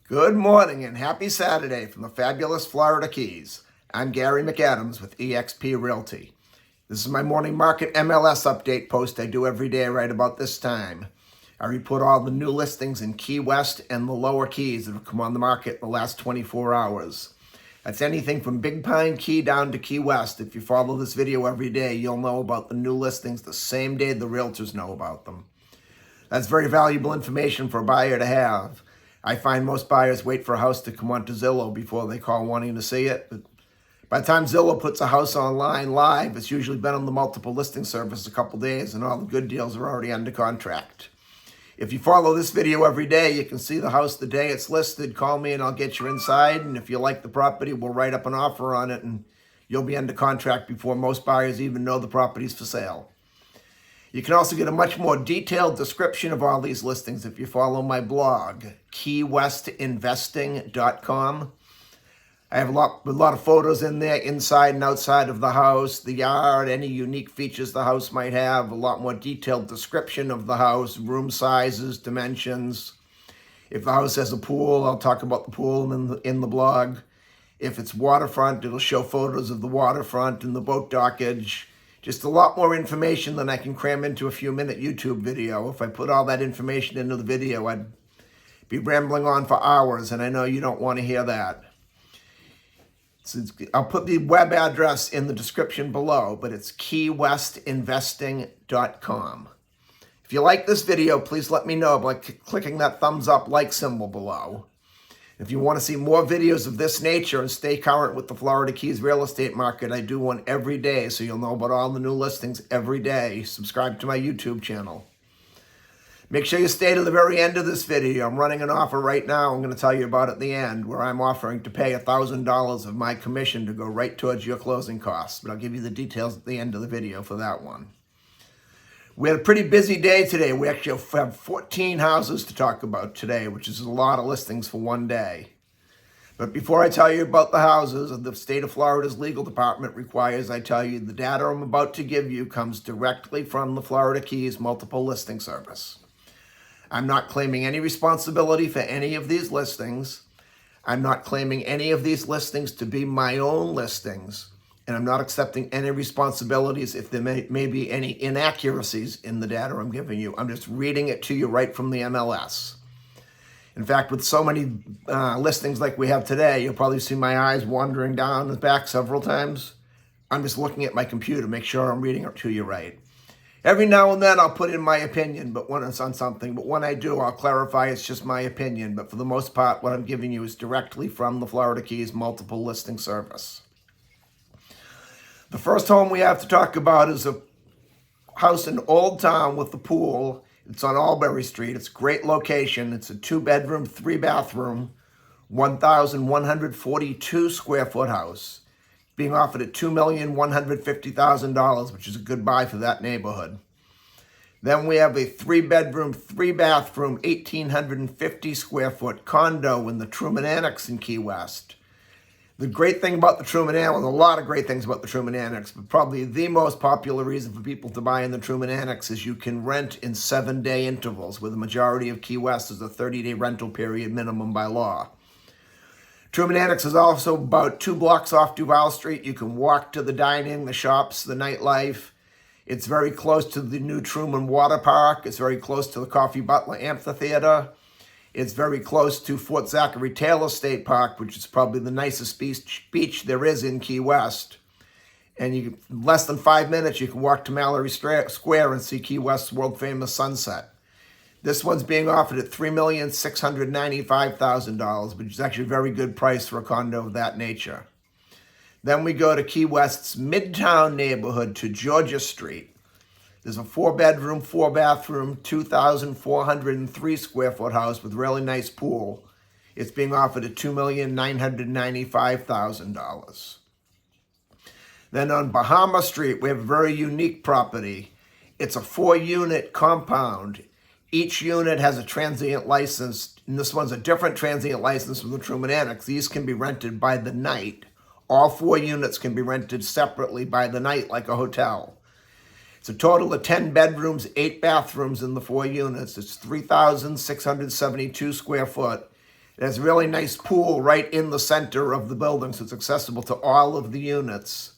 Good morning and happy Saturday from the fabulous Florida Keys. I'm Gary McAdams with eXp Realty. This is my morning market MLS update post I do every day right about this time. I report all the new listings in Key West and the lower Keys that have come on the market in the last 24 hours. That's anything from Big Pine Key down to Key West. If you follow this video every day, you'll know about the new listings the same day the Realtors know about them. That's very valuable information for a buyer to have. I find most buyers wait for a house to come onto Zillow before they call wanting to see it. But by the time Zillow puts a house online live, it's usually been on the multiple listing service a couple days and all the good deals are already under contract. If you follow this video every day, you can see the house the day it's listed. Call me and I'll get you inside. And if you like the property, we'll write up an offer on it and you'll be under contract before most buyers even know the property's for sale. You can also get a much more detailed description of all these listings if you follow my blog, keywestinvesting.com. I have a lot of photos in there, inside and outside of the house, the yard, any unique features the house might have, a lot more detailed description of the house, room sizes, dimensions. If the house has a pool, I'll talk about the pool in the blog. If it's waterfront, it'll show photos of the waterfront and the boat dockage. Just a lot more information than I can cram into a few-minute YouTube video. If I put all that information into the video, I'd be rambling on for hours, and I know you don't want to hear that. So I'll put the web address in the description below, but it's keywestinvesting.com. If you like this video, please let me know by clicking that thumbs up like symbol below. If you want to see more videos of this nature and stay current with the Florida Keys real estate market, I do one every day, so you'll know about all the new listings every day. Subscribe to my YouTube channel. Make sure you stay to the very end of this video. I'm running an offer right now. I'm going to tell you about it at the end, where I'm offering to pay $1,000 of my commission to go right towards your closing costs. But I'll give you the details at the end of the video for that one. We had a pretty busy day today. We actually have 14 houses to talk about today, which is a lot of listings for one day. But before I tell you about the houses, the state of Florida's legal department requires I tell you the data I'm about to give you comes directly from the Florida Keys multiple listing service. I'm not claiming any responsibility for any of these listings. I'm not claiming any of these listings to be my own listings. And I'm not accepting any responsibilities if there may be any inaccuracies in the data I'm giving you. I'm just reading it to you right from the MLS. In fact, with so many listings like we have today, you'll probably see my eyes wandering down the back several times. I'm just looking at my computer, make sure I'm reading it to you right. Every now and then I'll put in my opinion but when it's on something, but when I do, I'll clarify it's just my opinion. But for the most part, what I'm giving you is directly from the Florida Keys multiple listing service. The first home we have to talk about is a house in Old Town with the pool. It's on Albury Street. It's a great location. It's a 2-bedroom, 3-bathroom, 1,142 square foot house. Being offered at $2,150,000, which is a good buy for that neighborhood. Then we have a 3-bedroom, 3-bathroom, 1,850 square foot condo in the Truman Annex in Key West. The great thing about the Truman Annex, well, a lot of great things about the Truman Annex, but probably the most popular reason for people to buy in the Truman Annex is you can rent in 7-day intervals, where the majority of Key West is a 30-day rental period minimum by law. Truman Annex is also about 2 blocks off Duval Street. You can walk to the dining, the shops, the nightlife. It's very close to the new Truman Water Park. It's very close to the Coffee Butler Amphitheater. It's very close to Fort Zachary Taylor State Park, which is probably the nicest beach there is in Key West. And in less than 5 minutes, you can walk to Mallory Square and see Key West's world-famous sunset. This one's being offered at $3,695,000, which is actually a very good price for a condo of that nature. Then we go to Key West's Midtown neighborhood to Georgia Street. There's a 4-bedroom, 4-bathroom, 2,403 square foot house with really nice pool. It's being offered at $2,995,000. Then on Bahama Street, we have a very unique property. It's a 4-unit compound. Each unit has a transient license, and this one's a different transient license from the Truman Annex. These can be rented by the night. All 4 units can be rented separately by the night like a hotel. It's a total of 10 bedrooms, 8 bathrooms in the 4 units. It's 3,672 square foot. It has a really nice pool right in the center of the building, so it's accessible to all of the units.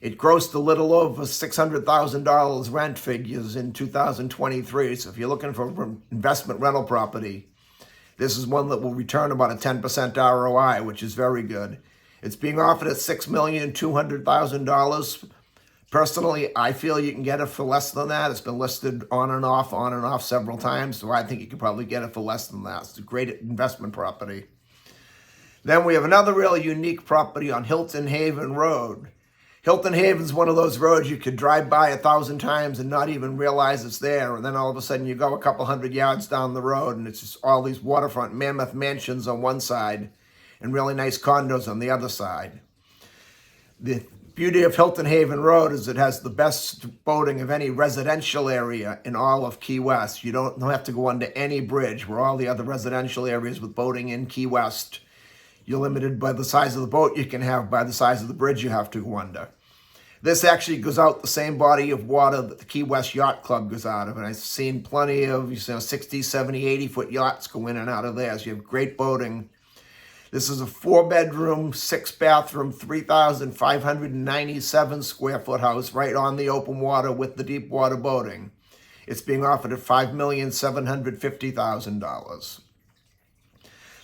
It grossed a little over $600,000 rent figures in 2023. So if you're looking for investment rental property, this is one that will return about a 10% ROI, which is very good. It's being offered at $6,200,000. Personally, I feel you can get it for less than that. It's been listed on and off several times, so I think you could probably get it for less than that. It's a great investment property. Then we have another really unique property on Hilton Haven Road. Hilton Haven's one of those roads you could drive by 1,000 times and not even realize it's there, and then all of a sudden you go a couple hundred yards down the road and it's just all these waterfront mammoth mansions on one side and really nice condos on the other side. The beauty of Hilton Haven Road is it has the best boating of any residential area in all of Key West. You don't have to go under any bridge, where all the other residential areas with boating in Key West, you're limited by the size of the boat you can have, by the size of the bridge you have to go under. This actually goes out the same body of water that the Key West Yacht Club goes out of, and I've seen plenty of 60, 70, 80-foot yachts go in and out of there, so you have great boating. This is a 4-bedroom, 6-bathroom, 3,597 square foot house right on the open water with the deep water boating. It's being offered at $5,750,000.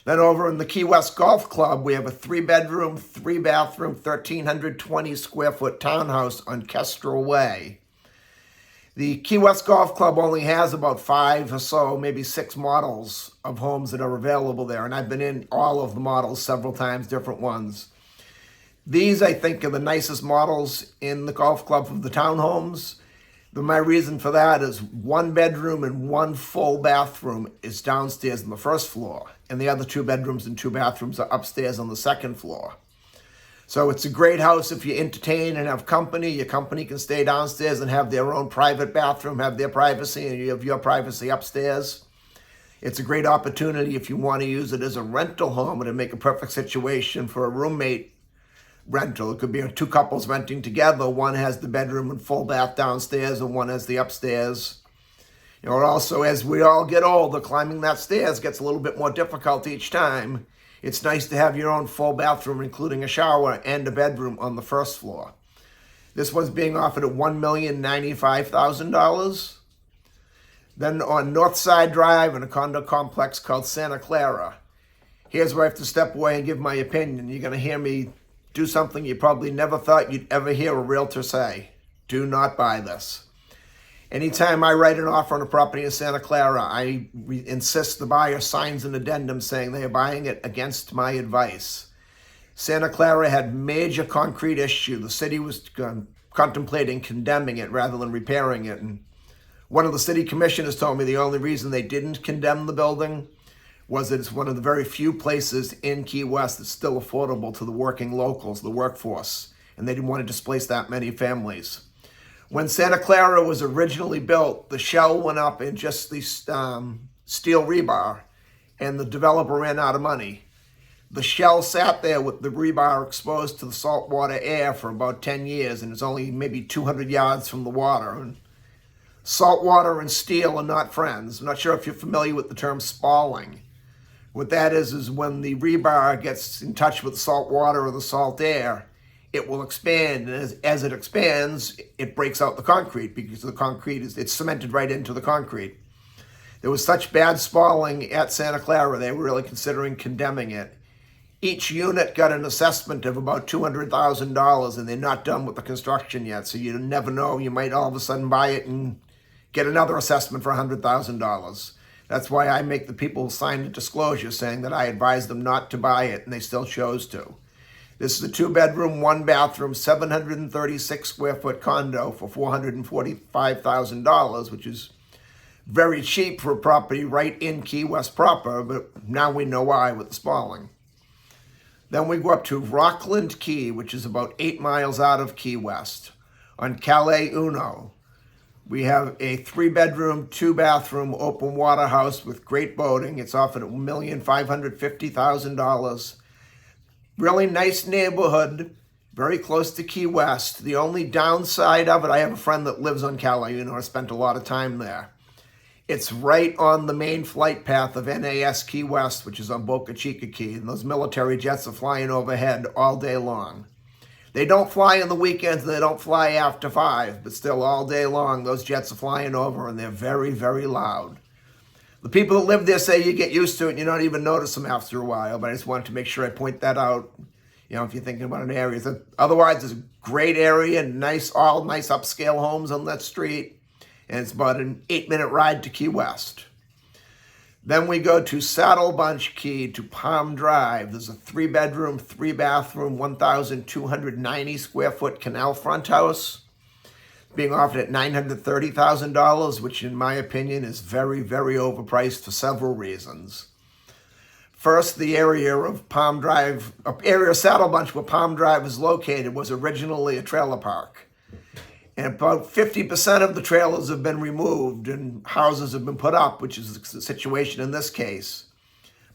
Then over in the Key West Golf Club, we have a 3-bedroom, 3-bathroom, 1,320 square foot townhouse on Kestrel Way. The Key West Golf Club only has about 5 or so, maybe 6 models of homes that are available there, and I've been in all of the models several times, different ones. These, I think, are the nicest models in the golf club of the townhomes. My reason for that is 1 bedroom and 1 full bathroom is downstairs on the first floor, and the other 2 bedrooms and 2 bathrooms are upstairs on the second floor. So it's a great house if you entertain and have company. Your company can stay downstairs and have their own private bathroom, have their privacy, and you have your privacy upstairs. It's a great opportunity if you want to use it as a rental home, and it'd make a perfect situation for a roommate rental. It could be 2 couples renting together. One has the bedroom and full bath downstairs, and one has the upstairs. You know, also, as we all get older, climbing that stairs gets a little bit more difficult each time. It's nice to have your own full bathroom, including a shower and a bedroom on the first floor. This one's being offered at $1,095,000. Then on Northside Drive in a condo complex called Santa Clara. Here's where I have to step away and give my opinion. You're going to hear me do something you probably never thought you'd ever hear a realtor say. Do not buy this. Anytime I write an offer on a property in Santa Clara, I insist the buyer signs an addendum saying they are buying it against my advice. Santa Clara had major concrete issue. The city was contemplating condemning it rather than repairing it. And one of the city commissioners told me the only reason they didn't condemn the building was that it's one of the very few places in Key West that's still affordable to the working locals, the workforce, and they didn't want to displace that many families. When Santa Clara was originally built, the shell went up in just the steel rebar, and the developer ran out of money. The shell sat there with the rebar exposed to the saltwater air for about 10 years, and it's only maybe 200 yards from the water. And salt water and steel are not friends. I'm not sure if you're familiar with the term spalling. What that is when the rebar gets in touch with the salt water or the salt air, it will expand, and as it expands, it breaks out the concrete because the concrete it's cemented right into the concrete. There was such bad spalling at Santa Clara, they were really considering condemning it. Each unit got an assessment of about $200,000, and they're not done with the construction yet, so you never know. You might all of a sudden buy it and get another assessment for $100,000. That's why I make the people sign a disclosure saying that I advised them not to buy it, and they still chose to. This is a 2-bedroom, 1-bathroom, 736 square foot condo for $445,000, which is very cheap for a property right in Key West proper, but now we know why with the spalling. Then we go up to Rockland Key, which is about 8 miles out of Key West. On Calais Uno, we have a 3-bedroom, 2-bathroom open water house with great boating. It's offered at $1,550,000. Really nice neighborhood, very close to Key West. The only downside of it, I have a friend that lives on Cala, I spent a lot of time there. It's right on the main flight path of NAS Key West, which is on Boca Chica Key, and those military jets are flying overhead all day long. They don't fly on the weekends, and they don't fly after 5, but still all day long, those jets are flying over, and they're very, very loud. The people that live there say you get used to it and you don't even notice them after a while, but I just wanted to make sure I point that out, if you're thinking about an area. Otherwise, it's a great area, all nice upscale homes on that street, and it's about an 8-minute ride to Key West. Then we go to Saddle Bunch Key to Palm Drive. There's a 3-bedroom, 3-bathroom, 1,290 square foot canal front house being offered at $930,000, which in my opinion is very, very overpriced for several reasons. First, the area of Saddle Bunch where Palm Drive is located was originally a trailer park. And about 50% of the trailers have been removed and houses have been put up, which is the situation in this case.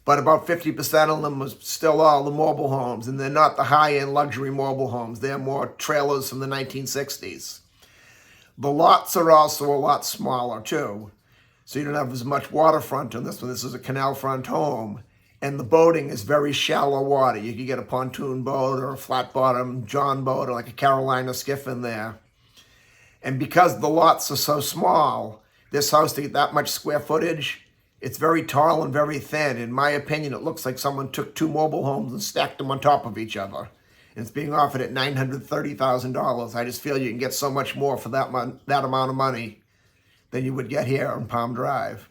But about 50% of them was still all the mobile homes, and they're not the high-end luxury mobile homes. They're more trailers from the 1960s. The lots are also a lot smaller too, so you don't have as much waterfront on this one. This is a canal front home, and the boating is very shallow water. You can get a pontoon boat or a flat-bottom John boat or like a Carolina skiff in there. And because the lots are so small, this house, to get that much square footage, it's very tall and very thin. In my opinion, it looks like someone took 2 mobile homes and stacked them on top of each other. And it's being offered at $930,000. I just feel you can get so much more for that amount of money than you would get here on Palm Drive.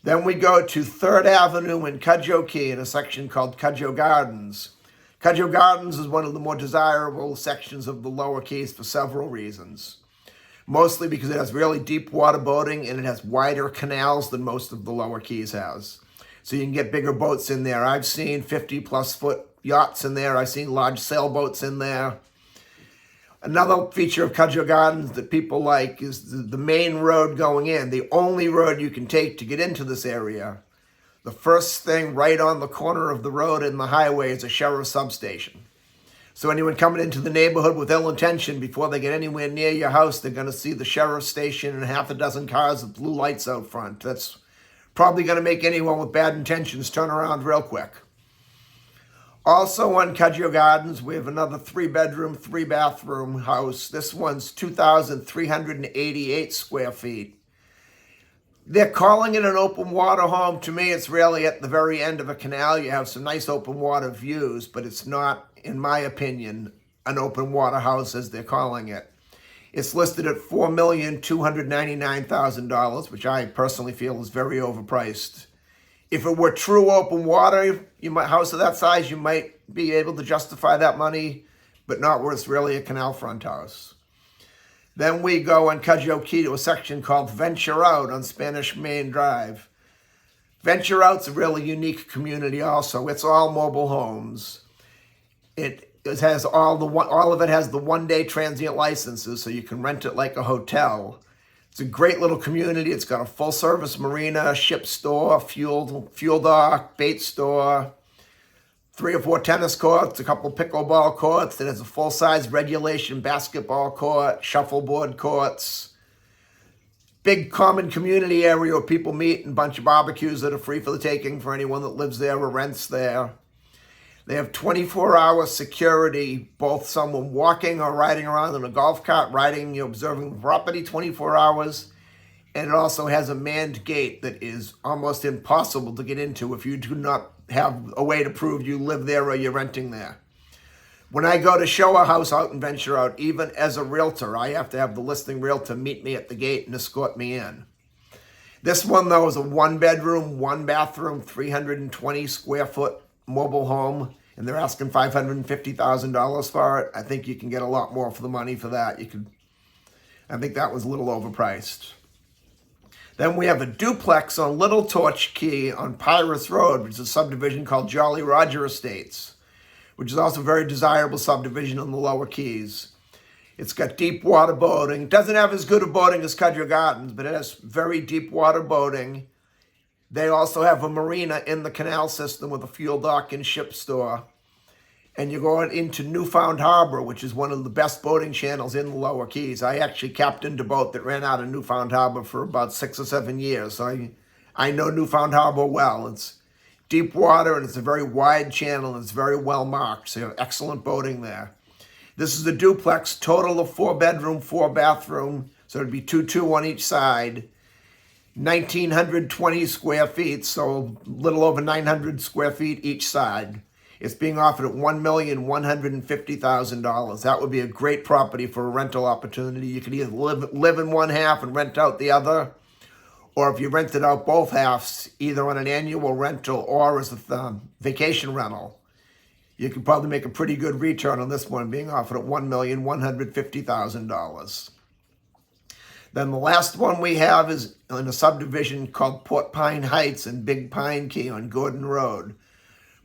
Then we go to 3rd Avenue in Cudjoe Key in a section called Cudjoe Gardens. Cudjoe Gardens is one of the more desirable sections of the Lower Keys for several reasons. Mostly because it has really deep water boating and it has wider canals than most of the Lower Keys has. So you can get bigger boats in there. I've seen 50-plus foot yachts in there. I've seen large sailboats in there. Another feature of Cudjoe Gardens that people like is the main road going in, the only road you can take to get into this area. The first thing right on the corner of the road and the highway is a sheriff's substation. So anyone coming into the neighborhood with ill intention, before they get anywhere near your house, they're going to see the sheriff's station and half a dozen cars with blue lights out front. That's probably going to make anyone with bad intentions turn around real quick. Also on Cudjoe Gardens, we have another 3-bedroom, 3-bathroom house. This one's 2,388 square feet. They're calling it an open water home. To me, it's really at the very end of a canal. You have some nice open water views, but it's not, in my opinion, an open water house as they're calling it. It's listed at $4,299,000, which I personally feel is very overpriced. If it were true open water, house of that size, you might be able to justify that money, but not where it's really a canal front house. Then we go on Cudjoe Key to a section called Venture Out on Spanish Main Drive. Venture Out's a really unique community also. It's all mobile homes. It has all of it has the 1-day transient licenses, so you can rent it like a hotel. It's a great little community. It's got a full-service marina, ship store, fuel dock, bait store, 3 or 4 tennis courts, a couple pickleball courts. It has a full-size regulation basketball court, shuffleboard courts. Big common community area where people meet, and a bunch of barbecues that are free for the taking for anyone that lives there or rents there. They have 24-hour security, both someone walking or riding around in a golf cart, observing the property 24 hours. And it also has a manned gate that is almost impossible to get into if you do not have a way to prove you live there or you're renting there. When I go to show a house out and Venture Out, even as a realtor, I have to have the listing realtor meet me at the gate and escort me in. This one, though, is a 1-bedroom, 1-bathroom, 320 square foot mobile home, and they're asking $550,000 for it. I think you can get a lot more for the money for that. I think that was a little overpriced. Then we have a duplex on Little Torch Key on Pirates Road, which is a subdivision called Jolly Roger Estates, which is also a very desirable subdivision in the Lower Keys. It's got deep water boating. It doesn't have as good a boating as Cudjoe Gardens, but it has very deep water boating. They also have a marina in the canal system with a fuel dock and ship store. and you go into Newfound Harbor, which is one of the best boating channels in the Lower Keys. I actually captained a boat that ran out of Newfound Harbor for about 6 or 7 years, so I know Newfound Harbor well. It's deep water, and it's a very wide channel, and it's very well marked, so you have excellent boating there. This is a duplex, total of 4 bedroom, 4 bathroom, so it'd be 2 on each side. 1,920 square feet, so a little over 900 square feet each side. It's being offered at $1,150,000. That would be a great property for a rental opportunity. You could either live in one half and rent out the other, or if you rented out both halves, either on an annual rental or as a vacation rental, you could probably make a pretty good return on this one, being offered at $1,150,000. Then the last one we have is in a subdivision called Port Pine Heights in Big Pine Key on Gordon Road.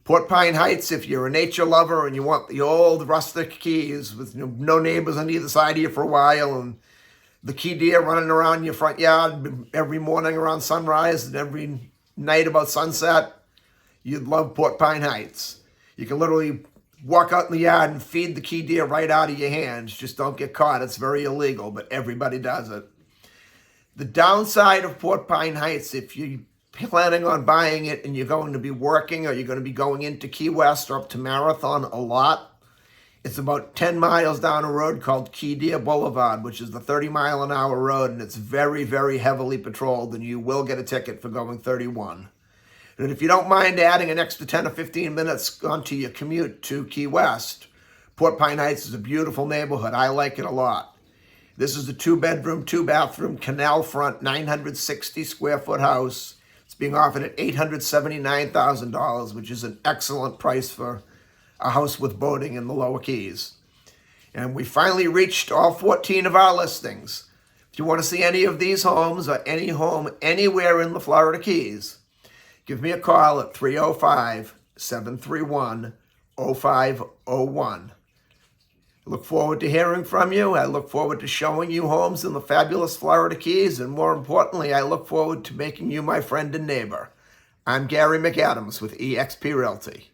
Port Pine Heights, if you're a nature lover and you want the old rustic keys with no neighbors on either side of you for a while, and the key deer running around your front yard every morning around sunrise and every night about sunset, you'd love Port Pine Heights. You can literally walk out in the yard and feed the key deer right out of your hands. Just don't get caught. It's very illegal, but everybody does it. The downside of Port Pine Heights, if you're planning on buying it and you're going to be working or you're going to be going into Key West or up to Marathon a lot, it's about 10 miles down a road called Key Deer Boulevard, which is the 30-mile-an-hour road, and it's very, very heavily patrolled, and you will get a ticket for going 31. And if you don't mind adding an extra 10 or 15 minutes onto your commute to Key West, Port Pine Heights is a beautiful neighborhood. I like it a lot. This is a 2-bedroom, 2-bathroom, canal front, 960 square foot house. It's being offered at $879,000, which is an excellent price for a house with boating in the Lower Keys. And we finally reached all 14 of our listings. If you want to see any of these homes or any home anywhere in the Florida Keys, give me a call at 305-731-0501. I look forward to hearing from you. I look forward to showing you homes in the fabulous Florida Keys, and more importantly, I look forward to making you my friend and neighbor. I'm Gary McAdams with eXp Realty.